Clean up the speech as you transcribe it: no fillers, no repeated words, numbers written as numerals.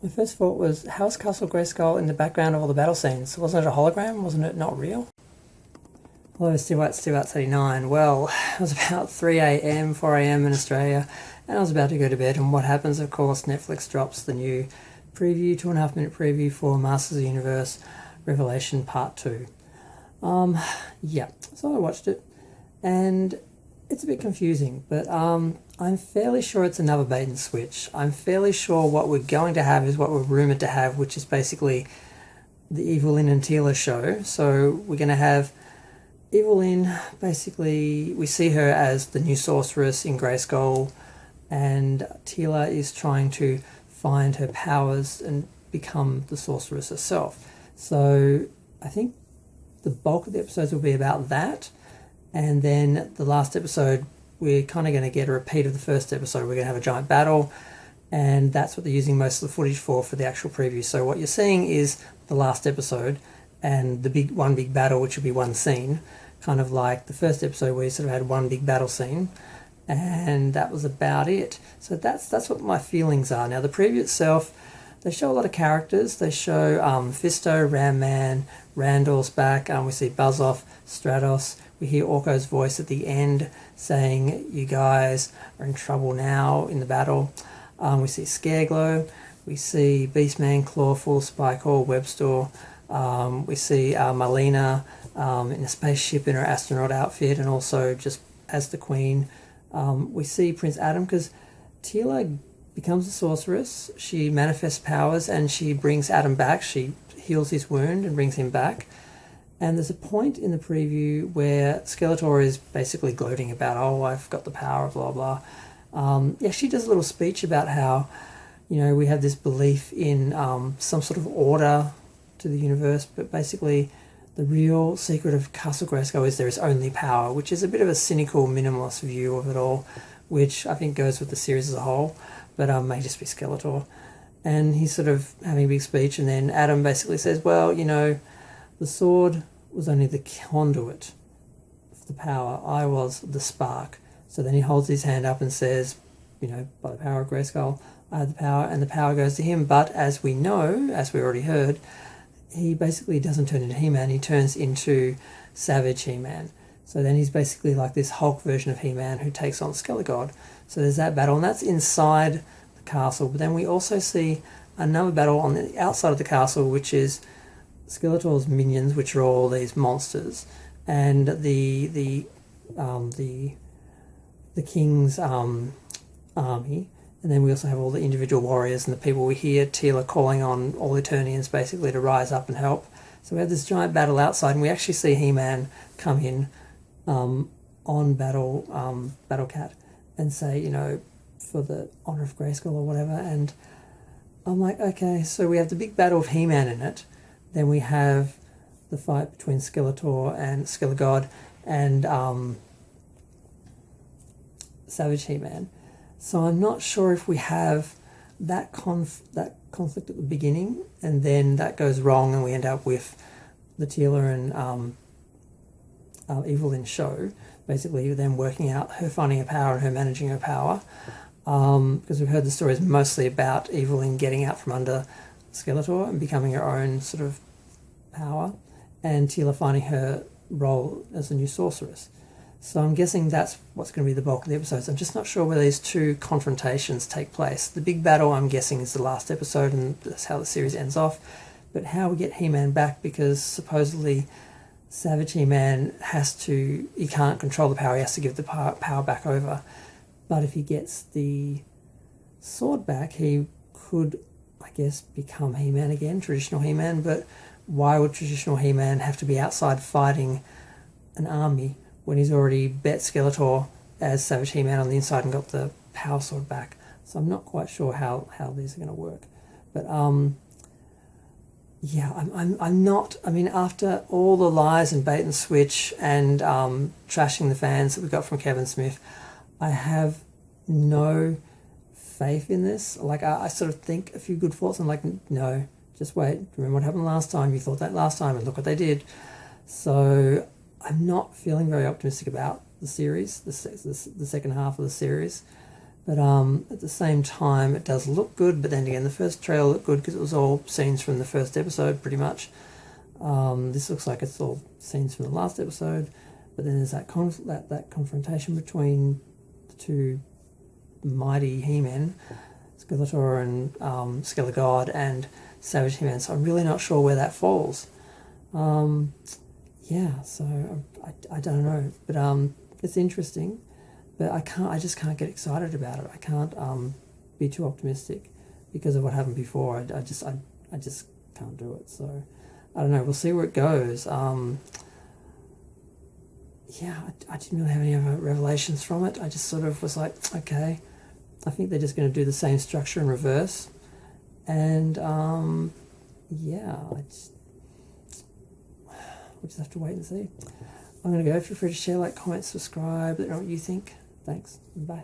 My first thought was, how's Castle Grayskull in the background of all the battle scenes? Wasn't it a hologram? Wasn't it not real? Hello, Stewart89. Well, it was about 3 a.m, 4 a.m. in Australia, and I was about to go to bed, and what happens, of course, Netflix drops the new preview, 2.5 minute preview for Masters of the Universe Revelation Part 2. Yeah, so I watched it, and it's a bit confusing, but I'm fairly sure it's another bait and switch. I'm fairly sure what we're going to have is what we're rumoured to have, which is basically the Evil-Lyn and Teela show. So we're going to have Evil-Lyn, basically, we see her as the new sorceress in Grayskull, and Teela is trying to find her powers and become the sorceress herself. So I think the bulk of the episodes will be about that, and then the last episode we're kind of going to get a repeat of the first episode. We're going to have a giant battle, and that's what they're using most of the footage for the actual preview. So what you're seeing is the last episode and the one big battle, which will be one scene, kind of like the first episode where you sort of had one big battle scene, and that was about it. So that's what my feelings are. Now the preview itself, they show a lot of characters. They show Fisto, Ram Man, Randall's back. We see Buzz-Off, Stratos. We hear Orko's voice at the end saying, "You guys are in trouble now in the battle." We see Scareglow. We see Beastman, Clawful, Spycore, Webstore. We see Marlena in a spaceship in her astronaut outfit, and also just as the Queen. We see Prince Adam, because Teela becomes a sorceress. She manifests powers and she brings Adam back. She heals his wound and brings him back. And there's a point in the preview where Skeletor is basically gloating about, "Oh, I've got the power, blah, blah." Yeah, she does a little speech about how, we have this belief in some sort of order to the universe, but basically the real secret of Castle Grayskull is there is only power, which is a bit of a cynical, minimalist view of it all, which I think goes with the series as a whole, but may just be Skeletor. And he's sort of having a big speech, and then Adam basically says, "Well, the sword was only the conduit of the power. I was the spark." So then he holds his hand up and says, "By the power of Grayskull, I have the power," and the power goes to him. But as we know, as we already heard, he basically doesn't turn into He-Man, he turns into Savage He-Man. So then he's basically like this Hulk version of He-Man who takes on Skelegod. So there's that battle, and that's inside the castle. But then we also see another battle on the outside of the castle, which is Skeletor's minions, which are all these monsters, and the king's army. And then we also have all the individual warriors and the people. We hear Teela calling on all Eternians basically to rise up and help. So we have this giant battle outside, and we actually see He-Man come in on Battle Cat and say, for the honour of Grayskull or whatever. And I'm like, okay, so we have the big battle of He-Man in it. Then we have the fight between Skeletor and Skelegod and Savage He-Man. So I'm not sure if we have that conflict at the beginning, and then that goes wrong, and we end up with the Teela and Evil-Lyn show, basically them working out her finding her power and her managing her power. Because we've heard the stories mostly about Evil-Lyn getting out from under Skeletor and becoming her own sort of power, and Teela finding her role as a new sorceress. So I'm guessing that's what's going to be the bulk of the episodes. I'm just not sure where these two confrontations take place. The big battle, I'm guessing, is the last episode, and that's how the series ends off. But how we get He-Man back, because supposedly Savage He-Man he can't control the power, he has to give the power back over. But if he gets the sword back, he could, I guess, become He-Man again, traditional He-Man. But why would traditional He-Man have to be outside fighting an army when he's already bet Skeletor as Savage He-Man on the inside and got the power sword back? So I'm not quite sure how these are going to work. But yeah, I'm not. I mean, after all the lies and bait and switch and trashing the fans that we got from Kevin Smith, I have no faith in this. Like, I sort of think a few good thoughts. I'm like, no, just wait. Remember what happened last time? You thought that last time, and look what they did. So I'm not feeling very optimistic about the series, the second half of the series. But at the same time, it does look good. But then again, the first trailer looked good because it was all scenes from the first episode, pretty much. This looks like it's all scenes from the last episode. But then there's that that confrontation between the two mighty He-Men, Skeletor and Skelegod, and Savage He-Man. So I'm really not sure where that falls. Yeah, so I don't know. But it's interesting. But I just can't get excited about it. I can't be too optimistic because of what happened before. I just can't do it. So I don't know. We'll see where it goes. Yeah, I didn't really have any other revelations from it. I just sort of was like, okay, I think they're just going to do the same structure in reverse. And yeah, we'll just have to wait and see. I'm going to go. Feel free to share, like, comment, subscribe. Let me know what you think. Thanks. Bye.